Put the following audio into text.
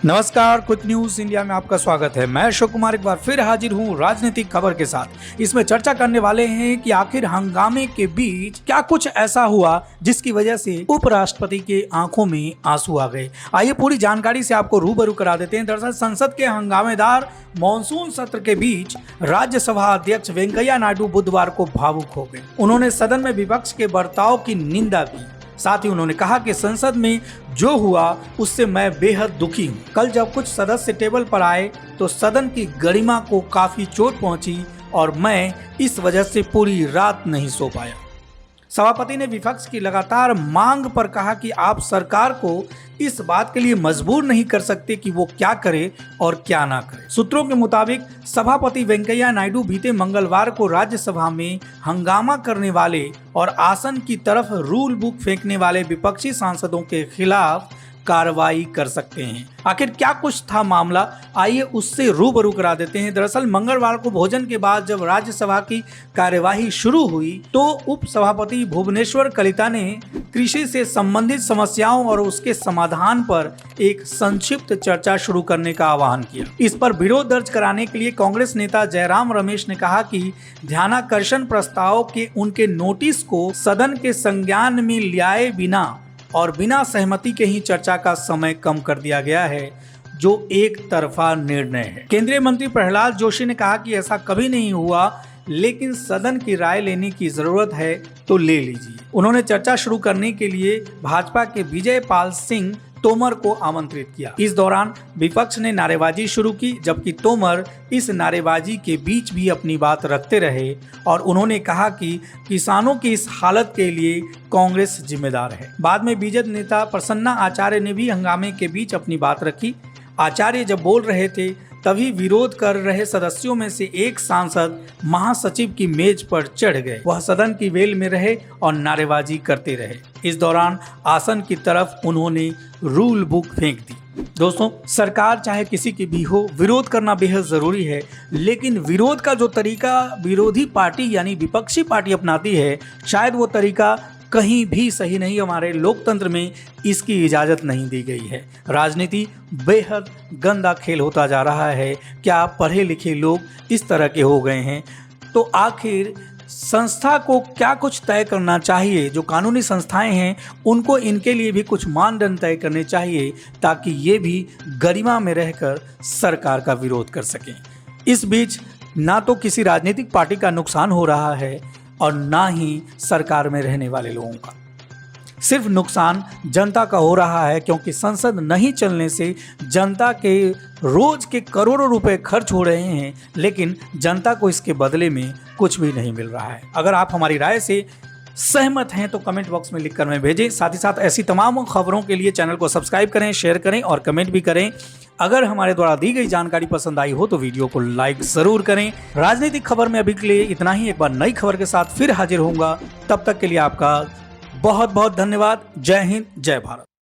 नमस्कार, quick news India में आपका स्वागत है। मैं अशोक कुमार एक बार फिर हाजिर हूं राजनीतिक खबर के साथ। इसमें चर्चा करने वाले हैं कि आखिर हंगामे के बीच क्या कुछ ऐसा हुआ जिसकी वजह से उपराष्ट्रपति के आंखों में आंसू आ गए। आइए पूरी जानकारी से आपको रूबरू करा देते हैं। दरअसल संसद के हंगामेदार मॉनसून सत्र के बीच राज्यसभा अध्यक्ष वेंकैया नायडू बुधवार को भावुक हो गए। उन्होंने सदन में विपक्ष के बर्ताव की निंदा की। साथ ही उन्होंने कहा कि संसद में जो हुआ उससे मैं बेहद दुखी हूँ। कल जब कुछ सदस्य टेबल पर आए तो सदन की गरिमा को काफी चोट पहुंची और मैं इस वजह से पूरी रात नहीं सो पाया। सभापति ने विपक्ष की लगातार मांग पर कहा कि आप सरकार को इस बात के लिए मजबूर नहीं कर सकते कि वो क्या करे और क्या ना करे। सूत्रों के मुताबिक सभापति वेंकैया नायडू बीते मंगलवार को राज्यसभा में हंगामा करने वाले और आसन की तरफ रूल बुक फेंकने वाले विपक्षी सांसदों के खिलाफ कार्रवाई कर सकते हैं। आखिर क्या कुछ था मामला, आइए उससे रूबरू करा देते हैं। दरअसल मंगलवार को भोजन के बाद जब राज्यसभा की कार्यवाही शुरू हुई तो उप सभापति भुवनेश्वर कलिता ने कृषि से संबंधित समस्याओं और उसके समाधान पर एक संक्षिप्त चर्चा शुरू करने का आह्वान किया। इस पर विरोध दर्ज कराने के लिए कांग्रेस नेता जयराम रमेश ने कहा कि ध्यानाकर्षण प्रस्ताव के उनके नोटिस को सदन के संज्ञान में लियाए बिना और बिना सहमति के ही चर्चा का समय कम कर दिया गया है, जो एक तरफा निर्णय है। केंद्रीय मंत्री प्रहलाद जोशी ने कहा कि ऐसा कभी नहीं हुआ, लेकिन सदन की राय लेने की जरूरत है तो ले लीजिए। उन्होंने चर्चा शुरू करने के लिए भाजपा के विजय पाल सिंह तोमर को आमंत्रित किया। इस दौरान विपक्ष ने नारेबाजी शुरू की, जबकि तोमर इस नारेबाजी के बीच भी अपनी बात रखते रहे और उन्होंने कहा कि किसानों की इस हालत के लिए कांग्रेस जिम्मेदार है। बाद में बीजेपी नेता प्रसन्ना आचार्य ने भी हंगामे के बीच अपनी बात रखी। आचार्य जब बोल रहे थे तभी विरोध कर रहे सदस्यों में से एक सांसद महासचिव की मेज पर चढ़ गए। वह सदन की वेल में रहे और नारेबाजी करते रहे। इस दौरान आसन की तरफ उन्होंने रूल बुक फेंक दी। दोस्तों, सरकार चाहे किसी की भी हो, विरोध करना बेहद जरूरी है, लेकिन विरोध का जो तरीका विरोधी पार्टी यानी विपक्षी पार्टी अपनाती है, शायद वो तरीका कहीं भी सही नहीं। हमारे लोकतंत्र में इसकी इजाज़त नहीं दी गई है। राजनीति बेहद गंदा खेल होता जा रहा है। क्या पढ़े लिखे लोग इस तरह के हो गए हैं? तो आखिर संस्था को क्या कुछ तय करना चाहिए? जो कानूनी संस्थाएं हैं उनको इनके लिए भी कुछ मानदंड तय करने चाहिए, ताकि ये भी गरिमा में रहकर सरकार का विरोध कर सकें। इस बीच ना तो किसी राजनीतिक पार्टी का नुकसान हो रहा है और ना ही सरकार में रहने वाले लोगों का। सिर्फ नुकसान जनता का हो रहा है, क्योंकि संसद नहीं चलने से जनता के रोज के करोड़ों रुपए खर्च हो रहे हैं, लेकिन जनता को इसके बदले में कुछ भी नहीं मिल रहा है। अगर आप हमारी राय से सहमत हैं तो कमेंट बॉक्स में लिखकर हमें भेजें। साथ ही साथ ऐसी तमाम खबरों के लिए चैनल को सब्सक्राइब करें, शेयर करें और कमेंट भी करें। अगर हमारे द्वारा दी गई जानकारी पसंद आई हो तो वीडियो को लाइक जरूर करें। राजनीतिक खबर में अभी के लिए इतना ही। एक बार नई खबर के साथ फिर हाजिर होऊंगा। तब तक के लिए आपका बहुत बहुत धन्यवाद। जय हिंद, जय भारत।